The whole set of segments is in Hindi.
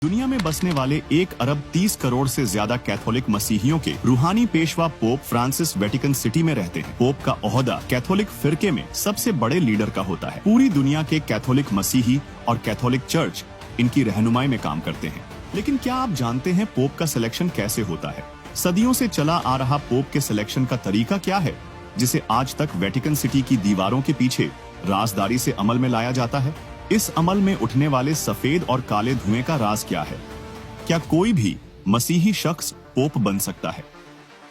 दुनिया में बसने वाले 1 अरब 30 करोड़ से ज्यादा कैथोलिक मसीहियों के रूहानी Peshwa pope Francis Vatican city में रहते हैं। पोप का ओहदा कैथोलिक फिरके में सबसे बड़े लीडर का होता है। पूरी दुनिया के कैथोलिक मसीही और कैथोलिक चर्च इनकी रहनुमाई में काम करते हैं। लेकिन क्या आप जानते हैं पोप का सिलेक्शन कैसे होता है? सदियों से चला आ रहा पोप के सिलेक्शन का तरीका क्या है, जिसे आज तक वेटिकन सिटी की दीवारों के पीछे राजदारी से अमल में लाया जाता है? इस अमल में उठने वाले सफेद और काले धुएं का राज क्या है? क्या कोई भी मसीही शख्स पोप बन सकता है?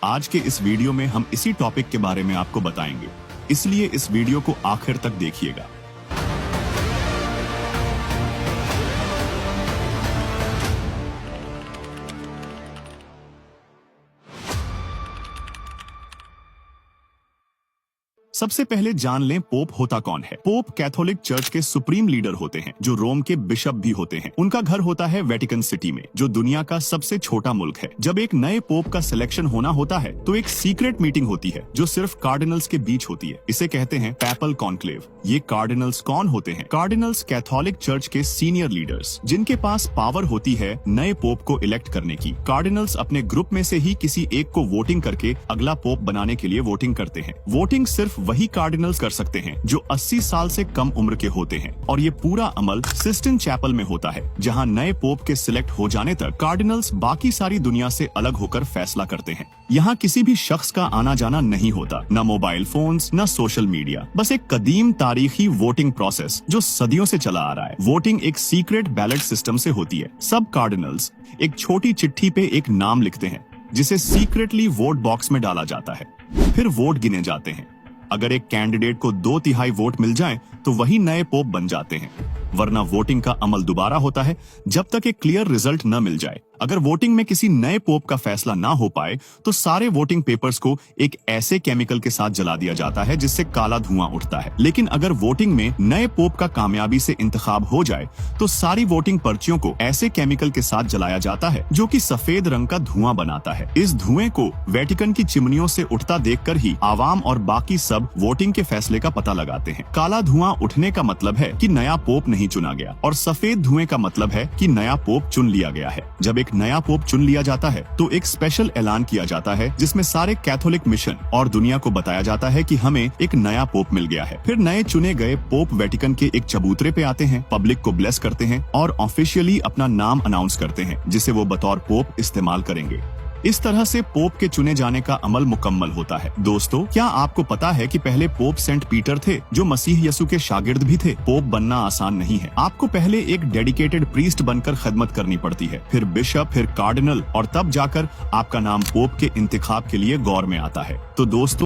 आज के इस वीडियो में हम इसी टॉपिक के बारे में आपको बताएंगे, इसलिए इस वीडियो को आखिर तक देखिएगा। सबसे पहले जान लें पोप होता कौन है। पोप कैथोलिक चर्च के सुप्रीम लीडर होते हैं, जो रोम के बिशप भी होते हैं। उनका घर होता है वेटिकन सिटी में, जो दुनिया का सबसे छोटा मुल्क है। जब एक नए पोप का सिलेक्शन होना होता है तो एक सीक्रेट मीटिंग होती है, जो सिर्फ कार्डिनल्स के बीच होती है। इसे कहते हैं पैपल कॉन्क्लेव। ये कार्डिनल्स कौन होते हैं? कार्डिनल्स कैथोलिक चर्च के सीनियर लीडर्स, जिनके पास पावर होती है नए पोप को इलेक्ट करने की। कार्डिनल्स अपने ग्रुप में से ही किसी एक को वोटिंग करके अगला पोप बनाने के लिए वोटिंग करते हैं। वोटिंग सिर्फ वही कार्डिनल्स कर सकते हैं जो 80 साल से कम उम्र के होते हैं, और ये पूरा अमल सिस्टिन चैपल में होता है, जहां नए पोप के सिलेक्ट हो जाने तक कार्डिनल्स बाकी सारी दुनिया से अलग होकर फैसला करते हैं। यहाँ किसी भी शख्स का आना जाना नहीं होता, न मोबाइल फोन्स, न सोशल मीडिया, बस एक कदीम तारीखी वोटिंग प्रोसेस जो सदियों से चला आ रहा है। वोटिंग एक सीक्रेट बैलेट सिस्टम से होती है। सब कार्डिनल्स एक छोटी चिट्ठी पे एक नाम लिखते हैं, जिसे सीक्रेटली वोट बॉक्स में डाला जाता है। फिर वोट गिने जाते हैं। अगर एक कैंडिडेट को 2/3 वोट मिल जाएं, तो वही नए पोप बन जाते हैं, वरना वोटिंग का अमल दोबारा होता है जब तक एक क्लियर रिजल्ट न मिल जाए। अगर वोटिंग में किसी नए पोप का फैसला ना हो पाए तो सारे वोटिंग पेपर्स को एक ऐसे केमिकल के साथ जला दिया जाता है जिससे काला धुआं उठता है। लेकिन अगर वोटिंग में नए पोप का कामयाबी से इंतखाब हो जाए तो सारी वोटिंग पर्चियों को ऐसे केमिकल के साथ जलाया जाता है जो कि सफेद रंग का धुआं बनाता है। इस धुएं को वेटिकन की चिमनियों से उठता देखकर ही आवाम और बाकी सब वोटिंग के फैसले का पता लगाते हैं। काला धुआं उठने का मतलब है कि नया पोप नहीं चुना गया, और सफेद धुएं का मतलब है कि नया पोप चुन लिया गया है। जब एक नया पोप चुन लिया जाता है तो एक स्पेशल ऐलान किया जाता है, जिसमें सारे कैथोलिक मिशन और दुनिया को बताया जाता है कि हमें एक नया पोप मिल गया है। फिर नए चुने गए पोप वेटिकन के एक चबूतरे पे आते हैं, पब्लिक को ब्लेस करते हैं और ऑफिशियली अपना नाम अनाउंस करते हैं, जिसे वो बतौर पोप इस्तेमाल करेंगे। इस तरह से पोप के चुने जाने का अमल मुकम्मल होता है। दोस्तों, क्या आपको पता है कि पहले पोप सेंट पीटर थे, जो मसीह यसु के शागिर्द भी थे? पोप बनना आसान नहीं है। आपको पहले एक डेडिकेटेड प्रीस्ट बनकर खिदमत करनी पड़ती है, फिर बिशप, फिर कार्डिनल, और तब जाकर आपका नाम पोप के इंतखाब के लिए गौर में आता है। तो दोस्तों,